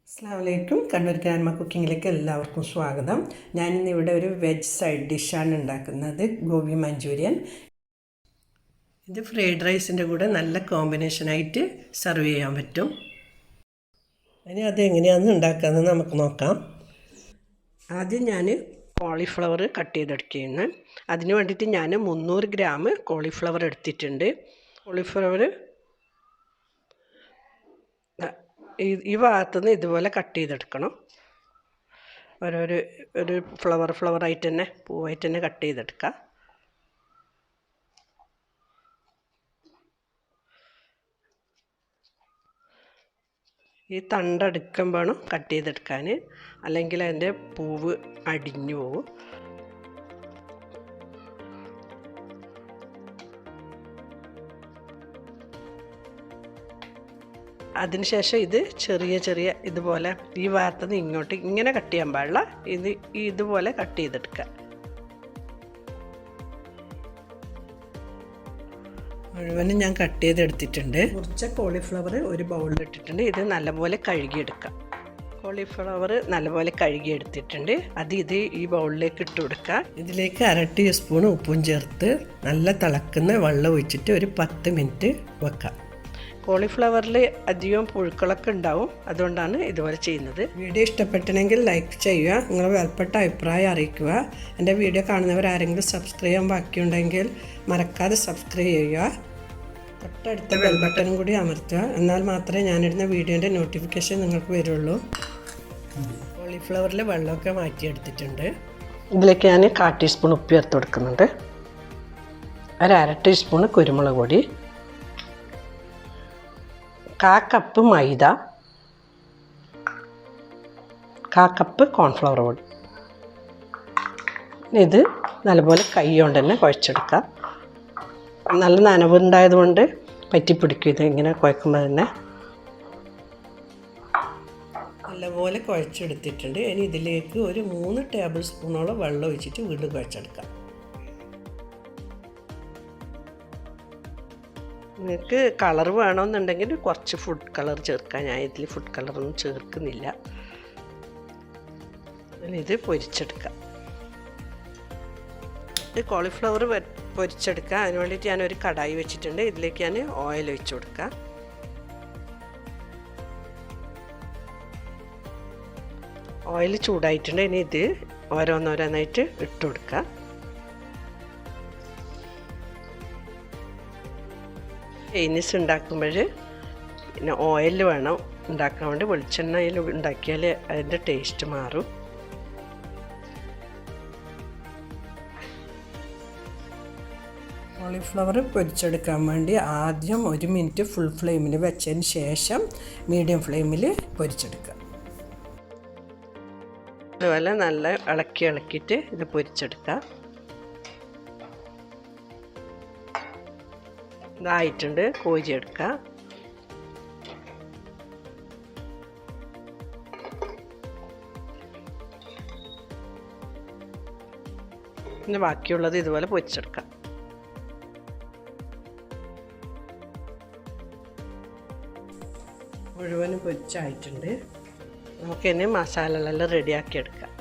അസ്സലാമലൈക്കും. കണ്ണൂർ ഗ്രാൻഡ്മ കുക്കിങ്ങിലേക്ക് എല്ലാവർക്കും സ്വാഗതം. ഞാനിന്നിവിടെ ഒരു വെജ് സൈഡ് ഡിഷാണ് ഉണ്ടാക്കുന്നത്, ഗോബി മഞ്ചൂരിയൻ. ഇത് ഫ്രൈഡ് റൈസിൻ്റെ കൂടെ നല്ല കോമ്പിനേഷനായിട്ട് സെർവ് ചെയ്യാൻ പറ്റും. ഇനി അതെങ്ങനെയാണെന്ന് ഉണ്ടാക്കാമെന്ന് നമുക്ക് നോക്കാം. ആദ്യം ഞാൻ കോളിഫ്ലവർ കട്ട് ചെയ്തെടുക്കുകയാണ്. അതിന് വേണ്ടിയിട്ട് ഞാൻ 300 ഗ്രാം കോളിഫ്ലവർ എടുത്തിട്ടുണ്ട്. കോളിഫ്ലവർ ഈ ഭാഗത്തുനിന്ന് ഇതുപോലെ കട്ട് ചെയ്തെടുക്കണം. ഒരു ഫ്ലവറായിട്ട് തന്നെ, പൂവായിട്ട് തന്നെ കട്ട് ചെയ്തെടുക്കുക. ഈ തണ്ടടുക്കം വേണം കട്ട് ചെയ്തെടുക്കാൻ, അല്ലെങ്കിൽ അതിൻ്റെ പൂവ് അടിഞ്ഞു പോകും. അതിനുശേഷം ഇത് ചെറിയ ഇതുപോലെ ഈ ഭാഗത്തുനിന്ന് ഇങ്ങോട്ട് ഇങ്ങനെ കട്ട് ചെയ്യാൻ പാടില്ല, ഇതുപോലെ കട്ട് ചെയ്തെടുക്കുക. മുഴുവനും ഞാൻ കട്ട് ചെയ്തെടുത്തിട്ടുണ്ട്. കുറച്ച് കോളിഫ്ലവർ ഒരു ബൗളിലിട്ടിട്ടുണ്ട്. ഇത് നല്ലപോലെ കഴുകിയെടുക്കാം. കോളിഫ്ലവർ നല്ലപോലെ കഴുകിയെടുത്തിട്ടുണ്ട്. ഇത് ഈ ബൗളിലേക്ക് ഇട്ട് കൊടുക്കുക. ഇതിലേക്ക് 1/2 ടീസ്പൂൺ ഉപ്പും ചേർത്ത് നല്ല തിളക്കുന്ന വെള്ളം ഒഴിച്ചിട്ട് ഒരു 10 മിനിറ്റ് വെക്കാം. കോളിഫ്ലവറിൽ അധികം പുഴുക്കളൊക്കെ ഉണ്ടാവും, അതുകൊണ്ടാണ് ഇതുപോലെ ചെയ്യുന്നത്. വീഡിയോ ഇഷ്ടപ്പെട്ടെങ്കിൽ ലൈക്ക് ചെയ്യുക, നിങ്ങൾ വിലപ്പെട്ട അഭിപ്രായം അറിയിക്കുക. എൻ്റെ വീഡിയോ കാണുന്നവർ ആരെങ്കിലും സബ്സ്ക്രൈബ് ചെയ്യാൻ ബാക്കിയുണ്ടെങ്കിൽ മറക്കാതെ സബ്സ്ക്രൈബ് ചെയ്യുക. തൊട്ടടുത്ത ബെൽ ബട്ടണും കൂടി അമർത്തുക, എന്നാൽ മാത്രമേ ഞാനിടുന്ന വീഡിയോൻ്റെ നോട്ടിഫിക്കേഷൻ നിങ്ങൾക്ക് വരുള്ളൂ. കോളിഫ്ലവറിൽ വെള്ളമൊക്കെ മാറ്റിയെടുത്തിട്ടുണ്ട്. ഇതിലേക്ക് ഞാൻ 1/4 ടീസ്പൂൺ ഉപ്പ് ചേർത്ത് കൊടുക്കുന്നുണ്ട്. 1/2 ടീസ്പൂൺ കുരുമുളക് പൊടി, 1/4 കപ്പ് മൈദ, 1/4 കപ്പ് കോൺഫ്ലവർ പൊടി. ഇത് നല്ലപോലെ കൈ കൊണ്ട് തന്നെ കുഴച്ചെടുക്കുക. നല്ല നനവുണ്ടായതുകൊണ്ട് പറ്റിപ്പിടിക്കും. ഇത് ഇങ്ങനെ കുഴക്കുമ്പോൾ തന്നെ നല്ലപോലെ കുഴച്ചെടുത്തിട്ടുണ്ട്. ഇനി ഇതിലേക്ക് ഒരു 3 ടേബിൾ സ്പൂണോളം വെള്ളം ഒഴിച്ചിട്ട് വീണ്ടും കുഴച്ചെടുക്കാം. നിങ്ങൾക്ക് കളർ വേണമെന്നുണ്ടെങ്കിൽ കുറച്ച് ഫുഡ് കളർ ചേർക്കാം. ഞാൻ ഇതിൽ ഫുഡ് കളറൊന്നും ചേർക്കുന്നില്ല. ഇത് പൊരിച്ചെടുക്കാം. ഇത് കോളിഫ്ലവർ പൊരിച്ചെടുക്കുക. അതിന് വേണ്ടിയിട്ട് ഞാനൊരു കടായി വെച്ചിട്ടുണ്ട്. ഇതിലേക്ക് ഞാൻ ഓയിൽ ഒഴിച്ച് കൊടുക്കാം. ഓയിൽ ചൂടായിട്ടുണ്ട്. ഇനി ഇത് ഓരോന്നോരോന്നായിട്ട് ഇട്ട് കൊടുക്കുക. ചൈനീസ് ഉണ്ടാക്കുമ്പോൾ പിന്നെ ഓയിൽ വേണം ഉണ്ടാക്കാൻ വേണ്ടി. വെളിച്ചെണ്ണയിൽ ഉണ്ടാക്കിയാൽ അതിൻ്റെ ടേസ്റ്റ് മാറും. കോളിഫ്ലവർ പൊരിച്ചെടുക്കാൻ വേണ്ടി ആദ്യം 1 മിനിറ്റ് ഫുൾ ഫ്ലെയിമിൽ വെച്ചതിന് ശേഷം മീഡിയം ഫ്ലെയിമിൽ പൊരിച്ചെടുക്കുക. അതുപോലെ നല്ല ഇളക്കിയിട്ട് ഇത് പൊരിച്ചെടുക്കുക. ഇതായിട്ടുണ്ട്. കോരിയെടുക്കുക. പിന്നെ ബാക്കിയുള്ളത് ഇതുപോലെ പൊരിച്ചെടുക്കാം. മുഴുവനും പൊരിച്ചായിട്ടുണ്ട്. നമുക്കിനി മസാലകളെല്ലാം റെഡിയാക്കി എടുക്കാം.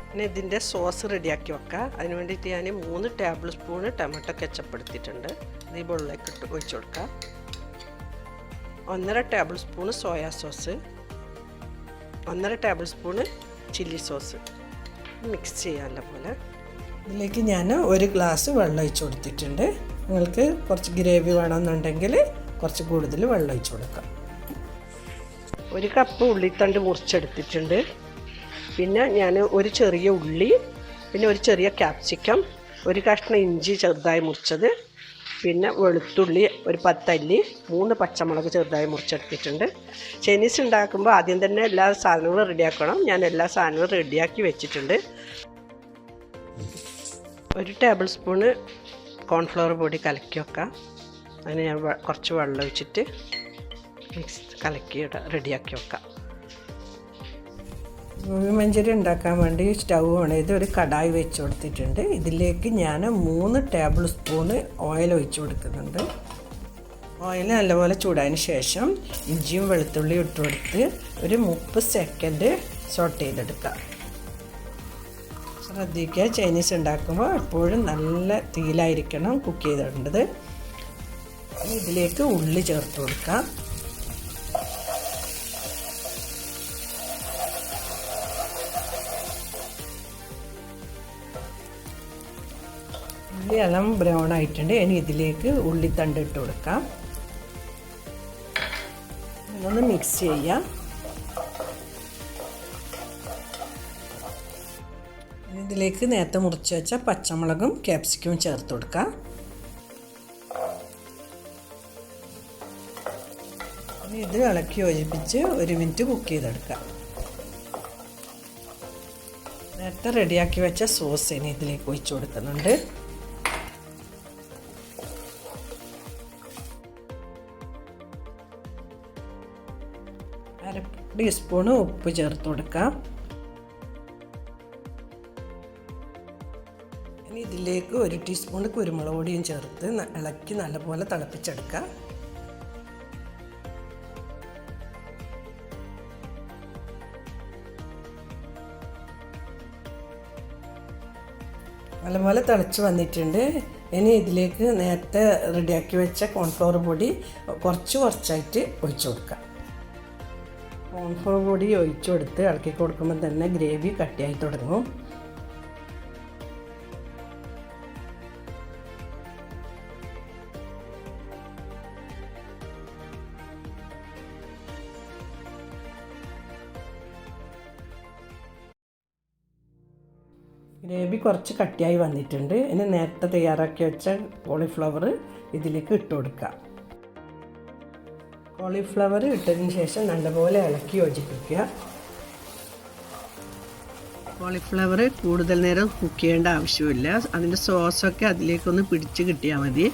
പിന്നെ ഇതിൻ്റെ സോസ് റെഡിയാക്കി വെക്കാം. അതിന് വേണ്ടിയിട്ട് ഞാൻ 3 ടേബിൾ സ്പൂൺ ടൊമാറ്റോ കെച്ചപ്പ് എടുത്തിട്ടുണ്ട്. ഇത് ഈ ബോളിലേക്ക് ഇട്ട് ഒഴിച്ച് കൊടുക്കാം. 1.5 table spoon soya sauce, 1.5 table spoon chilli sauce mix ചെയ്യാനുള്ള പോലെ. ഇതിലേക്ക് ഞാൻ 1 ഗ്ലാസ് വെള്ളം ഒഴിച്ച് കൊടുത്തിട്ടുണ്ട്. നിങ്ങൾക്ക് കുറച്ച് ഗ്രേവി വേണമെന്നുണ്ടെങ്കിൽ കുറച്ച് കൂടുതൽ വെള്ളം ഒഴിച്ച് കൊടുക്കാം. 1 കപ്പ് ഉള്ളിത്തണ്ട് മുറിച്ചെടുത്തിട്ടുണ്ട്. പിന്നെ ഞാൻ ഒരു ചെറിയ ഉള്ളി, പിന്നെ ഒരു ചെറിയ ക്യാപ്സിക്കം, 1 കഷ്ണം ഇഞ്ചി ചെറുതായി മുറിച്ചത്, പിന്നെ വെളുത്തുള്ളി ഒരു 10 അല്ലി, 3 പച്ചമുളക് ചെറുതായി മുറിച്ചെടുത്തിട്ടുണ്ട്. ചൈനീസ് ഉണ്ടാക്കുമ്പോൾ ആദ്യം തന്നെ എല്ലാ സാധനങ്ങളും റെഡിയാക്കണം. ഞാൻ എല്ലാ സാധനങ്ങളും റെഡിയാക്കി വെച്ചിട്ടുണ്ട്. 1 ടേബിൾ സ്പൂണ് കോൺഫ്ലവർ പൊടി കലക്കി വെക്കാം. അതിന് ഞാൻ കുറച്ച് വെള്ളം ഒഴിച്ചിട്ട് കലക്കി റെഡിയാക്കി വെക്കാം. ഗോബി മഞ്ചൂരിയൻ ഉണ്ടാക്കാൻ വേണ്ടി സ്റ്റൗ ഓൺ ചെയ്ത് ഒരു കടായി വെച്ച് കൊടുത്തിട്ടുണ്ട്. ഇതിലേക്ക് ഞാൻ 3 ടേബിൾ സ്പൂണ് ഓയിൽ ഒഴിച്ച് കൊടുക്കുന്നുണ്ട്. ഓയിൽ നല്ലപോലെ ചൂടായതിന് ശേഷം ഇഞ്ചിയും വെളുത്തുള്ളിയും ഇട്ട് കൊടുത്ത് ഒരു 30 സെക്കൻഡ് സോട്ട് ചെയ്തെടുക്കാം. ശ്രദ്ധിക്കുക, ചൈനീസ് ഉണ്ടാക്കുമ്പോൾ എപ്പോഴും നല്ല തീയിലായിരിക്കണം കുക്ക് ചെയ്തിടേണ്ടത്. ഇതിലേക്ക് ഉള്ളി ചേർത്ത് കൊടുക്കാം. ഉള്ളി എല്ലാം ബ്രൗൺ ആയിട്ടുണ്ട്. ഇനി ഇതിലേക്ക് ഉള്ളിത്തണ്ട് ഇട്ട് കൊടുക്കാം. ഒന്ന് മിക്സ് ചെയ്യാം. ഇതിലേക്ക് നേരത്തെ മുറിച്ച് വെച്ച പച്ചമുളകും കാപ്സിക്കവും ചേർത്ത് കൊടുക്കാം. ഇത് ഇളക്കി യോജിപ്പിച്ച് 1 മിനിറ്റ് കുക്ക് ചെയ്തെടുക്കാം. നേരത്തെ റെഡിയാക്കി വെച്ച സോസ് ഇനി ഇതിലേക്ക് ഒഴിച്ചു കൊടുക്കുന്നുണ്ട്. അര ടീസ്പൂണ് ഉപ്പ് ചേർത്ത് കൊടുക്കാം. ഇനി ഇതിലേക്ക് 1 ടീസ്പൂൺ കുരുമുളക് പൊടിയും ചേർത്ത് ഇളക്കി നല്ലപോലെ തിളപ്പിച്ചെടുക്കാം. നല്ലപോലെ തിളച്ച് വന്നിട്ടുണ്ട്. ഇനി ഇതിലേക്ക് നേരത്തെ റെഡിയാക്കി വെച്ച കോൺഫ്ലവർ പൊടി കുറച്ചായിട്ട് ഒഴിച്ചു കൊടുക്കാം. കോൺഫ്ലവർ പൊടി ഒഴിച്ചു കൊടുത്ത് ഇളക്കി കൊടുക്കുമ്പോൾ തന്നെ ഗ്രേവി കട്ടിയായി തുടങ്ങും. ഗ്രേവി കുറച്ച് കട്ടിയായി വന്നിട്ടുണ്ട്. ഇനി നേരത്തെ തയ്യാറാക്കി വെച്ച കോളിഫ്ലവർ ഇതിലേക്ക് ഇട്ട് കൊടുക്കാം. കോളിഫ്ലവർ ഇട്ടതിന് ശേഷം നല്ലപോലെ ഇളക്കി യോജിപ്പിക്കുക. കോളിഫ്ലവർ കൂടുതൽ നേരം കുക്ക് ചെയ്യേണ്ട ആവശ്യമില്ല. അതിൻ്റെ സോസൊക്കെ അതിലേക്കൊന്ന് പിടിച്ച് കിട്ടിയാൽ മതി.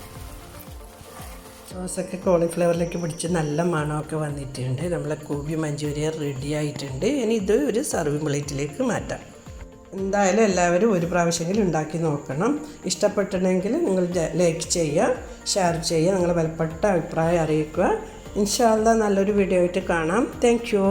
സോസൊക്കെ കോളിഫ്ലവറിലേക്ക് പിടിച്ച് നല്ല മണമൊക്കെ വന്നിട്ടുണ്ട്. നമ്മളെ ഗോബി മഞ്ചൂരിയൻ റെഡി ആയിട്ടുണ്ട്. ഇനി ഇത് ഒരു സർവിംഗ് പ്ലേറ്റിലേക്ക് മാറ്റാം. എന്തായാലും എല്ലാവരും ഒരു പ്രാവശ്യമെങ്കിലും ഉണ്ടാക്കി നോക്കണം. ഇഷ്ടപ്പെട്ടിട്ടുണ്ടെങ്കിൽ നിങ്ങൾ ലൈക്ക് ചെയ്യുക, ഷെയർ ചെയ്യുക, നിങ്ങളുടെ വിലപ്പെട്ട അഭിപ്രായം അറിയിക്കുക. ഇൻഷാ അല്ലാഹ് നല്ലൊരു വീഡിയോ ആയിട്ട് കാണാം. Thank you.